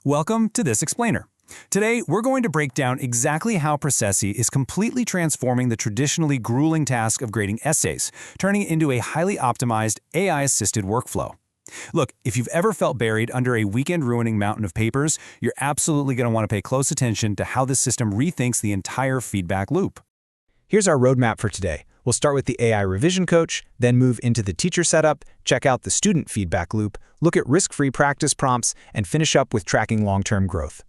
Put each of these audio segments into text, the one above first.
Welcome to This Explainer. Today, we're going to break down exactly how Processi is completely transforming the traditionally grueling task of grading essays, turning it into a highly optimized, AI-assisted workflow. Look, if you've ever felt buried under a weekend-ruining mountain of papers, you're absolutely going to want to pay close attention to how this system rethinks the entire feedback loop. Here's our roadmap for today. We'll start with the AI revision coach, then move into the teacher setup, check out the student feedback loop, look at risk-free practice prompts, and finish up with tracking long-term growth.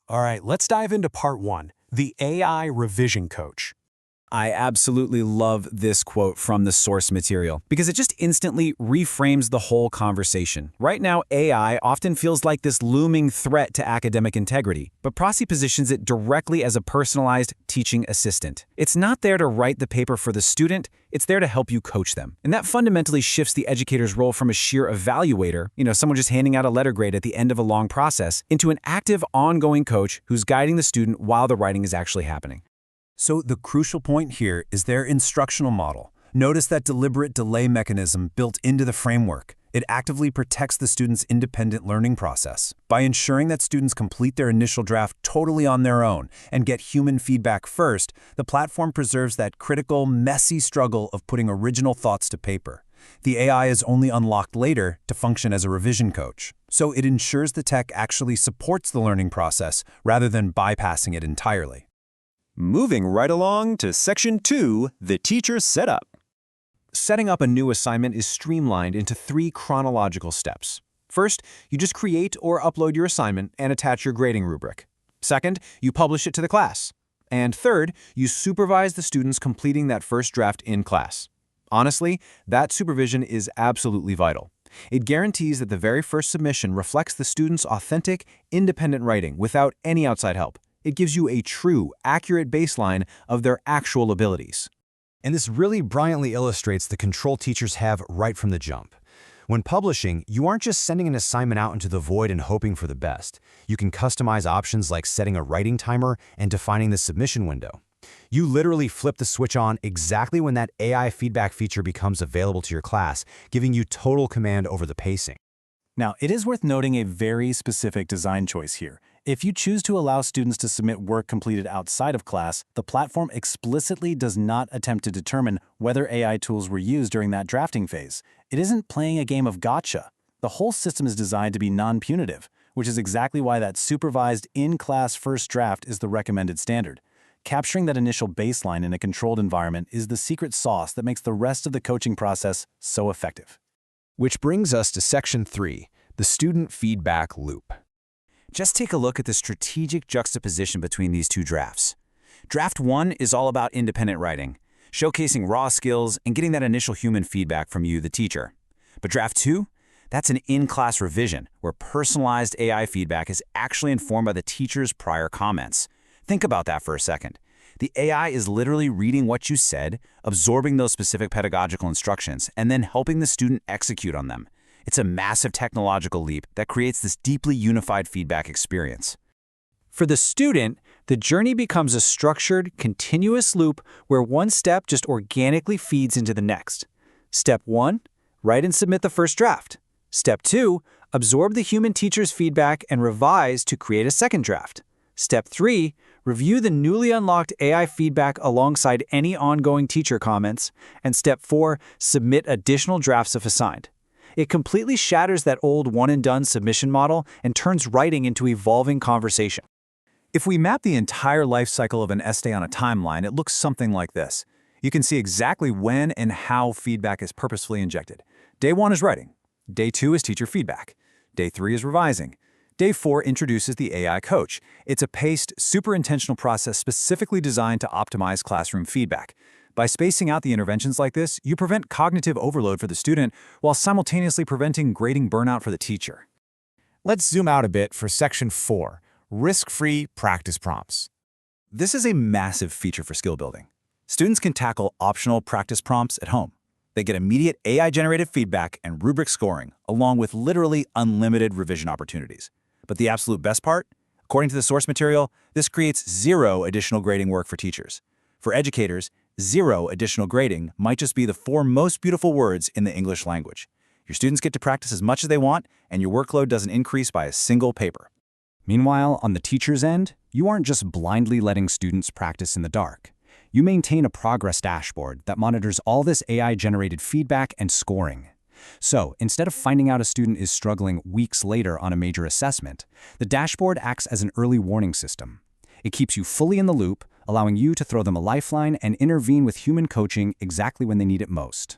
All right, let's dive into part one, the AI revision coach. I absolutely love this quote from the source material because it just instantly reframes the whole conversation. Right now, AI often feels like this looming threat to academic integrity, but Processi positions it directly as a personalized teaching assistant. It's not there to write the paper for the student, it's there to help you coach them. And that fundamentally shifts the educator's role from a sheer evaluator, someone just handing out a letter grade at the end of a long process, into an active, ongoing coach who's guiding the student while the writing is actually happening. So the crucial point here is their instructional model. Notice that deliberate delay mechanism built into the framework. It actively protects the student's independent learning process. By ensuring that students complete their initial draft totally on their own and get human feedback first, the platform preserves that critical, messy struggle of putting original thoughts to paper. The AI is only unlocked later to function as a revision coach. So it ensures the tech actually supports the learning process rather than bypassing it entirely. Moving right along to section 2, the teacher setup. Setting up a new assignment is streamlined into 3 chronological steps. First, you just create or upload your assignment and attach your grading rubric. Second, you publish it to the class. And third, you supervise the students completing that first draft in class. Honestly, that supervision is absolutely vital. It guarantees that the very first submission reflects the student's authentic, independent writing without any outside help. It gives you a true, accurate baseline of their actual abilities. And this really brilliantly illustrates the control teachers have right from the jump. When publishing, you aren't just sending an assignment out into the void and hoping for the best. You can customize options like setting a writing timer and defining the submission window. You literally flip the switch on exactly when that AI feedback feature becomes available to your class, giving you total command over the pacing. Now, it is worth noting a very specific design choice here. If you choose to allow students to submit work completed outside of class, the platform explicitly does not attempt to determine whether AI tools were used during that drafting phase. It isn't playing a game of gotcha. The whole system is designed to be non-punitive, which is exactly why that supervised in-class first draft is the recommended standard. Capturing that initial baseline in a controlled environment is the secret sauce that makes the rest of the coaching process so effective. Which brings us to section 3, the student feedback loop. Just take a look at the strategic juxtaposition between these two drafts. Draft 1 is all about independent writing, showcasing raw skills and getting that initial human feedback from you, the teacher. But Draft 2? That's an in-class revision, where personalized AI feedback is actually informed by the teacher's prior comments. Think about that for a second. The AI is literally reading what you said, absorbing those specific pedagogical instructions, and then helping the student execute on them. It's a massive technological leap that creates this deeply unified feedback experience. For the student, the journey becomes a structured, continuous loop where one step just organically feeds into the next. Step 1, write and submit the first draft. Step 2, absorb the human teacher's feedback and revise to create a second draft. Step 3, review the newly unlocked AI feedback alongside any ongoing teacher comments. And Step 4, submit additional drafts if assigned. It completely shatters that old one-and-done submission model and turns writing into evolving conversation. If we map the entire life cycle of an essay on a timeline, it looks something like this. You can see exactly when and how feedback is purposefully injected. Day 1 is writing. Day 2 is teacher feedback. Day 3 is revising. Day 4 introduces the AI coach. It's a paced, super intentional process specifically designed to optimize classroom feedback. By spacing out the interventions like this, you prevent cognitive overload for the student while simultaneously preventing grading burnout for the teacher. Let's zoom out a bit for section 4, risk-free practice prompts. This is a massive feature for skill building. Students can tackle optional practice prompts at home. They get immediate AI-generated feedback and rubric scoring, along with literally unlimited revision opportunities. But the absolute best part? According to the source material, this creates 0 additional grading work for teachers. For educators, 0 additional grading might just be the 4 most beautiful words in the English language. Your students get to practice as much as they want, and your workload doesn't increase by a single paper. Meanwhile, on the teacher's end, you aren't just blindly letting students practice in the dark. You maintain a progress dashboard that monitors all this AI-generated feedback and scoring. So, instead of finding out a student is struggling weeks later on a major assessment, the dashboard acts as an early warning system. It keeps you fully in the loop, allowing you to throw them a lifeline and intervene with human coaching exactly when they need it most.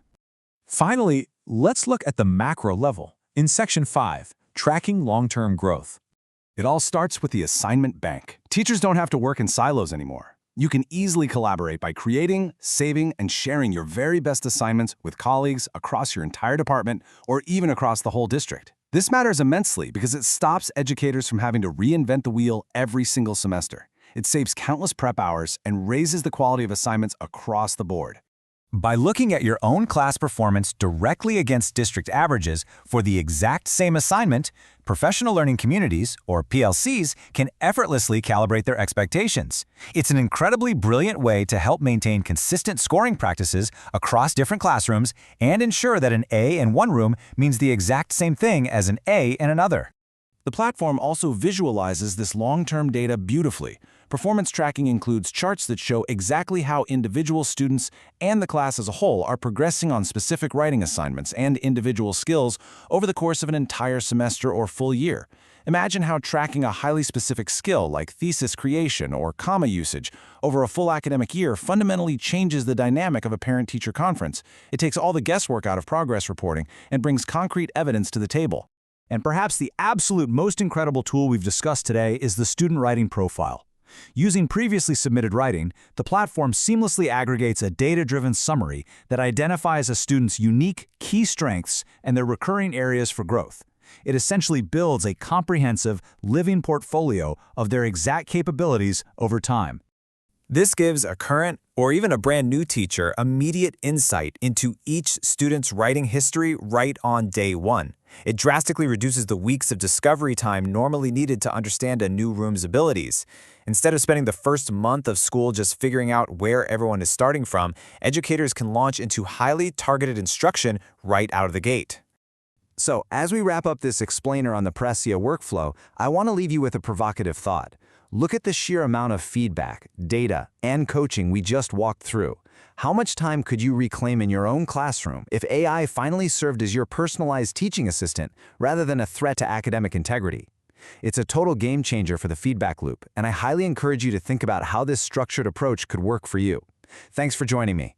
Finally, let's look at the macro level. In Section 5, Tracking Long-Term Growth. It all starts with the assignment bank. Teachers don't have to work in silos anymore. You can easily collaborate by creating, saving, and sharing your very best assignments with colleagues across your entire department or even across the whole district. This matters immensely because it stops educators from having to reinvent the wheel every single semester. It saves countless prep hours and raises the quality of assignments across the board. By looking at your own class performance directly against district averages for the exact same assignment, professional learning communities, or PLCs, can effortlessly calibrate their expectations. It's an incredibly brilliant way to help maintain consistent scoring practices across different classrooms and ensure that an A in one room means the exact same thing as an A in another. The platform also visualizes this long-term data beautifully. Performance tracking includes charts that show exactly how individual students and the class as a whole are progressing on specific writing assignments and individual skills over the course of an entire semester or full year. Imagine how tracking a highly specific skill like thesis creation or comma usage over a full academic year fundamentally changes the dynamic of a parent-teacher conference. It takes all the guesswork out of progress reporting and brings concrete evidence to the table. And perhaps the absolute most incredible tool we've discussed today is the student writing profile. Using previously submitted writing, the platform seamlessly aggregates a data-driven summary that identifies a student's unique key strengths and their recurring areas for growth. It essentially builds a comprehensive, living portfolio of their exact capabilities over time. This gives a current or even a brand new teacher immediate insight into each student's writing history right on day one. It drastically reduces the weeks of discovery time normally needed to understand a new room's abilities. Instead of spending the first month of school just figuring out where everyone is starting from, educators can launch into highly targeted instruction right out of the gate. So, as we wrap up this explainer on the Processi workflow, I want to leave you with a provocative thought. Look at the sheer amount of feedback, data, and coaching we just walked through. How much time could you reclaim in your own classroom if AI finally served as your personalized teaching assistant rather than a threat to academic integrity? It's a total game changer for the feedback loop, and I highly encourage you to think about how this structured approach could work for you. Thanks for joining me.